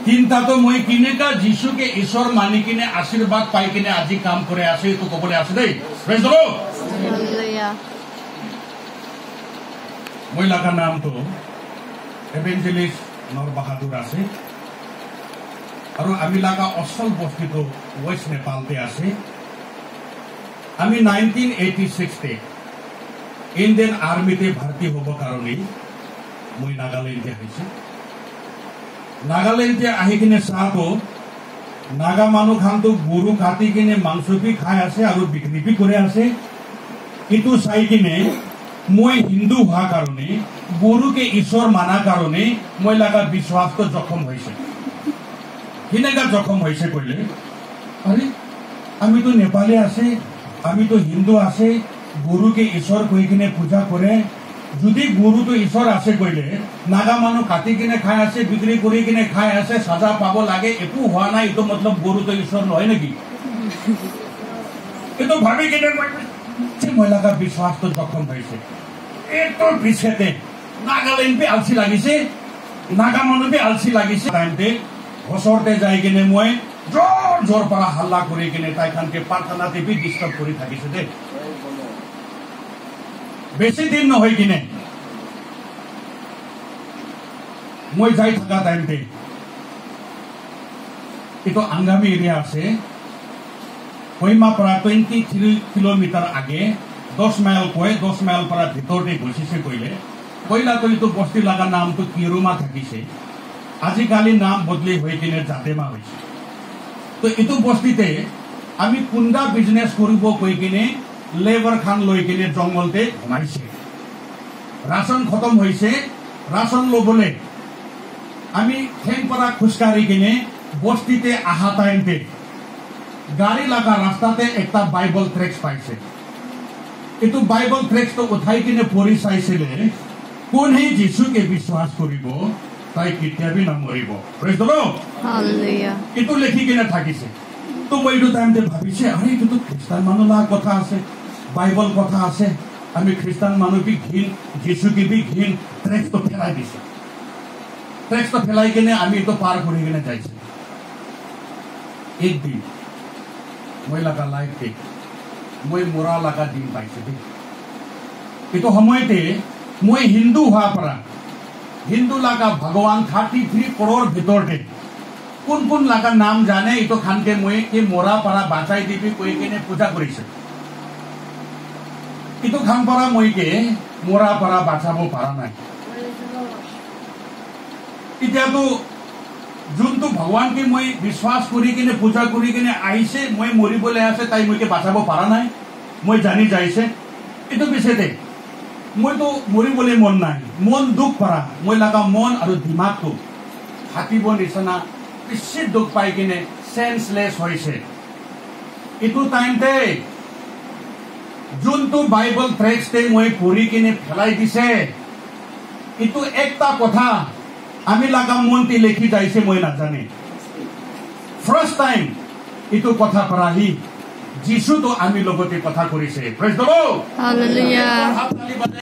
চিন্তা তো মই কিনেকা যিশুকে ঈশ্বর মানি কিনে আশীর্বাদ পাই কিনে আজি কাম করে আছে তো কবলে আছে দেই প্রেজ দ্য লর্ড Hallelujah. মই লাগা নাম তো এভেঞ্জেলিস্ট নর বাহাদুর আছে আর আমি লাগা অসল বস্তি তো ওয়েস্ট নেপালতে আছে আমি 1986 তে ইন্ডিয়ান আর্মিতে ভর্তি হব কারণে মই নাগাল্যান্ডে হয়েছে নাগাল্যান্ডে আহি কিনে চাহতো নাগা মানুহ খানতো গরু কাটি কিনে মাংস বি খাই আছে আর বিক্রি বি করে আছে কিন্তু চাই কিনে মই হিন্দু হওয়া কারণে গরুকে ঈশ্বর মানা কারণে মই লাগা বিশ্বাস তো জখম হয়েছে কিনেকা জখম হয়েছে কইলে আরে আমি তো নেপালে আছে আমি তো হিন্দু আছে গরুকে ঈশ্বর কই কিনে পূজা করে যদি গরু তো ঈশ্বর আছে কইলে নাগা মানুষ কাটি কিনে খাই আছে বিক্রি করে কিনে খাই আছে সাজা পাব লাগে একু হওয়া নাই তো মতলব গরু তো ঈশ্বর নয় নাকি কিন্তু ভাবি কিনে মহিলাকা বিশ্বাস তো জখম হয়েছে এতো পিছেতে নাগাল্যান্ড বি আলসি লাগিছে নাগা মানুষ বি আলসি লাগিছে টাইমতে ঘসরতে যাই কিনে মই জোর জোর পারা হাল্লা করে কিনে তাইখানকে পারখানাতে বি ডিস্টার্ব করে থাকিছে দে বেশি দিন নহয় কিনে মই যাই থাকা টাইমতে এটো আঙ্গামি এরিয়া আছে কইমা পৰা 23 কিলোমিটাৰ আগে 10 মাইল কয় 10 মাইল পৰা ভিতৰতে গৈছে কইলে কইলা তো ইটো বস্তি লাগা নাম তো কিৰুমা থাকিছে আজিকালি নাম বদলি হৈ কিনে জাতেমা হৈছে তো ইটো বস্তিতে আমি কুন্দা বিজনেস কৰিব কই কিনে লেবার খান লই কিনে জঙ্গলতে ঘুমাইছে রাশন খতম হয়েছে রাশন লবলে আমি ঠেংপাড়া খুশকারি কিনে বস্তিতে আহা টাইমতে গাড়ি লাগা রাস্তাতে একটা বাইবল ট্রেক্স পাইছে এটো বাইবল ট্রেক্স তো উঠাই কিনে পড়ি চাইছিলে কোন হে যিশুকে বিশ্বাস করিব তাই কেতিয়াবি নমৰিব প্রেজ দ্য লর্ড Hallelujah. এটো লেখি কিনে থাকিছে তো মই এইটো টাইমতে ভাবিছে আরে এটো তো খ্রিস্টান মানুহ লাগ কথা আছে বাইবল কথা আছে আমি খ্রিস্টান মানুহ বি ঘিন যিশুকে বি ঘিন ট্রেক্স তো ফেলাই দিছে ট্রেক্স তো ফেলাই কিনে আমি তো পার করে কিনে যাইছে একদিন মই লাগা লাইফে মই মরা লাগা দিন পাইছে দেই এটো সময়তে মই হিন্দু হওয়া পৰা হিন্দু লাগা ভগবান 33 করোড় ভিতরতে কোন কোন লাগা নাম জানে এটো খানকে মই এই মরা পারা বাঁচাই দিবি কই কিনে পূজা কৰিছে ইটো খান পাৰা মইকে মৰা পাৰা বাঁচাব পাৰা নাই এতিয়াতো যোনটো ভগৱানকে মই বিশ্বাস কৰি কিনে পূজা কৰি কিনে আহিছে মই মৰিবলৈ আছে তাই মইকে বাঁচাব পাৰা নাই মই জানি যাইছে এটো পিছতে মইতো মৰিবলৈ মন নাই মন দুখ পাৰা মই লাগা মন আৰু দিমাগটো থাকিব নিচিনা বেছি দুখ পাই কিনে সেন্সলেস হৈছে এটো টাইমতে যোনটো বাইবল ট্রেক্সতে মই পঢ়ি কিনে ফেলাই দিছে এটো একটা কথা আমি লাগা মনতে লেখি যাইছে মই নাজানে ফার্স্ট টাইম এটো কথা পৰাহি যিশু তো আমি লগতে কথা কৰিছে প্ৰেজ দ্য লৰ্ড Hallelujah.